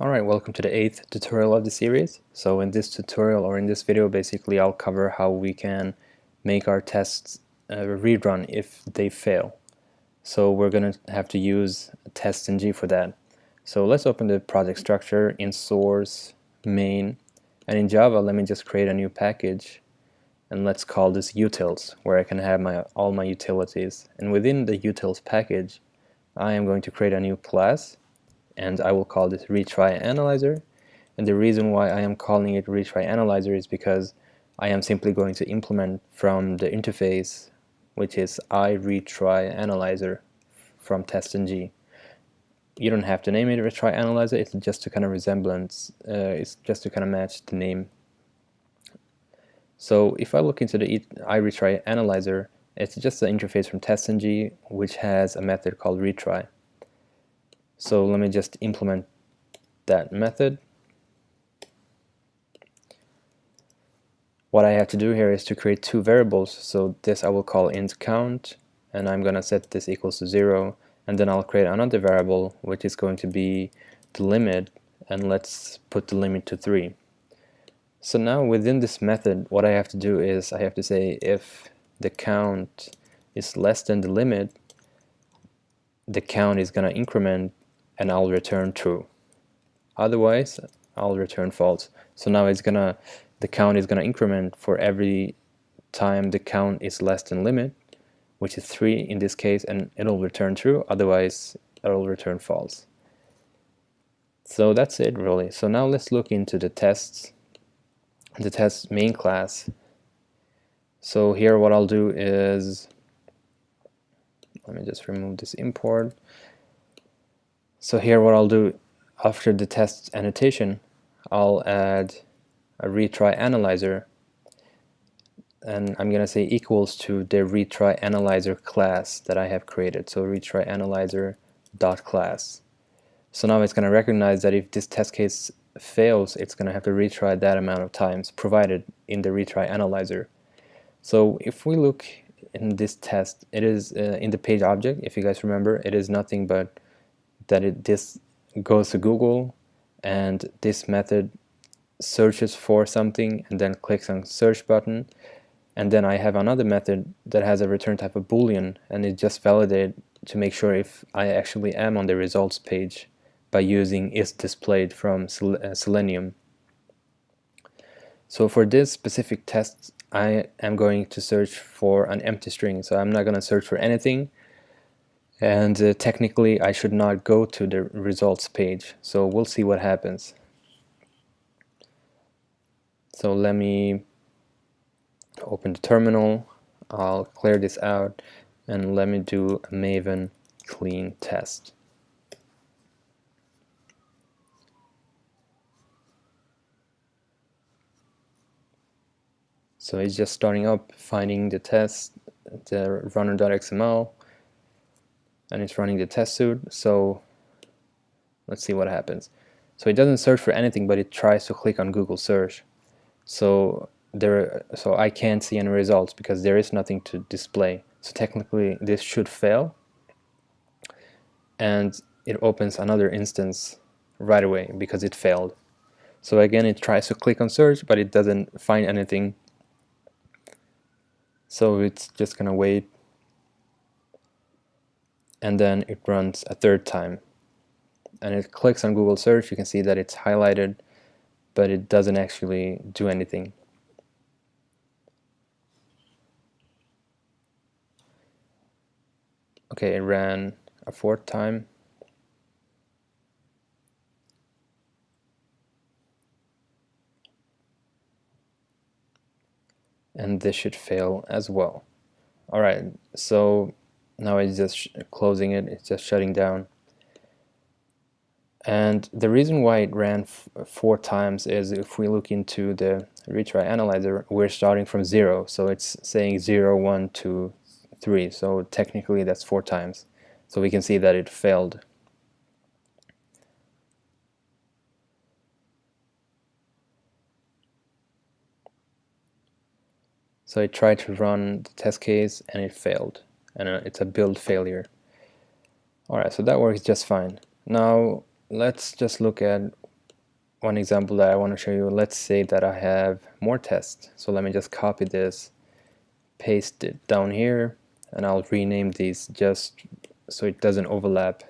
Alright, welcome to the 8th tutorial of the series. So in this tutorial, or in this video, basically I'll cover how we can make our tests rerun if they fail. So we're going to have to use test.ng for that. So let's open the project structure in source, main, and in Java let me just create a new package, and let's call this utils, where I can have all my utilities. And within the utils package I am going to create a new class, and I will call this retry analyzer. And the reason why I am calling it retry analyzer is because I am simply going to implement from the interface, which is retry analyzer from test.ng. You don't have to name it retry analyzer, it's just to kind of it's just to kind of match the name. So if I look into the retry analyzer, it's just the interface from test.ng, which has a method called retry. So let me just implement that method. What I have to do here is to create two variables. So this I will call int count, and I'm gonna set this equals to 0, and then I'll create another variable which is going to be the limit, and let's put the limit to 3. So now within this method what I have to do is I have to say if the count is less than the limit, the count is gonna increment and I'll return true. Otherwise I'll return false. So now the count is gonna increment for every time the count is less than limit, which is 3 in this case, and it'll return true, otherwise it'll return false. So that's it really. So now let's look into the test main class. So here what I'll do is, let me just remove this import. So here what I'll do, after the test annotation, I'll add a retry analyzer, and I'm gonna say equals to the retry analyzer class that I have created. So retry analyzer dot class. So now it's gonna recognize that if this test case fails, it's gonna have to retry that amount of times provided in the retry analyzer. So if we look in this test, it is in the page object, if you guys remember, it is nothing but that this goes to Google, and this method searches for something and then clicks on search button, and then I have another method that has a return type of boolean, and it just validates to make sure if I actually am on the results page by using isDisplayed from Selenium. So for this specific test I am going to search for an empty string, so I'm not going to search for anything, and technically I should not go to the results page, so we'll see what happens. So let me open the terminal, I'll clear this out, and let me do a Maven clean test. So it's just starting up, finding the test, the runner.xml, and it's running the test suite. So let's see what happens. So it doesn't search for anything, but it tries to click on Google search. So I can't see any results because there is nothing to display. So technically this should fail, and it opens another instance right away because it failed. So again it tries to click on search, but it doesn't find anything. So it's just gonna wait, and then it runs a third time, and it clicks on Google search. You can see that it's highlighted, but it doesn't actually do anything. Okay, it ran a fourth time, and this should fail as well. Alright, so now it's just closing it, it's just shutting down. And the reason why it ran 4 times is if we look into the retry analyzer, we're starting from 0, so it's saying 0, 1, 2, 3, so technically that's 4 times. So we can see that it failed. So I tried to run the test case and it failed, and it's a build failure. Alright, so that works just fine. Now let's just look at one example that I want to show you, let's say that I have more tests. So let me just copy this, paste it down here, and I'll rename these just so it doesn't overlap.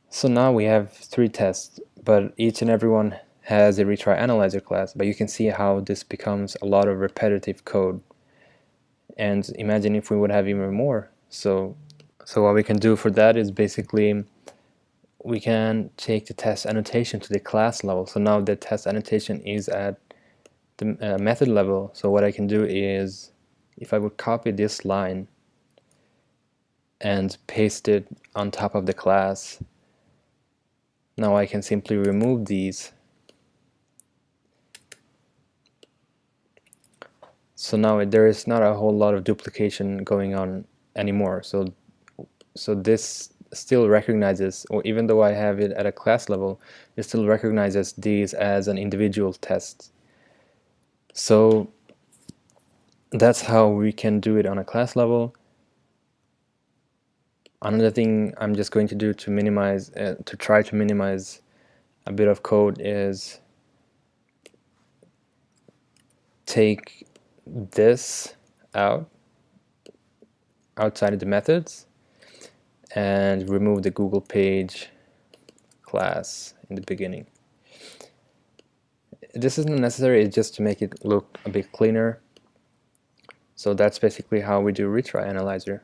So now we have 3 tests, but each and every one has a retry analyzer class, but you can see how this becomes a lot of repetitive code. And imagine if we would have even more. So what we can do for that is basically we can take the test annotation to the class level. So now the test annotation is at the method level. So what I can do is, if I would copy this line and paste it on top of the class, now I can simply remove these. So now there is not a whole lot of duplication going on anymore. So this still recognizes, or even though I have it at a class level, it still recognizes these as an individual test. So that's how we can do it on a class level. Another thing I'm just going to do to minimize, to try to minimize a bit of code, is take this outside of the methods and remove the Google page class in the beginning. This isn't necessary, it's just to make it look a bit cleaner. So that's basically how we do retry analyzer.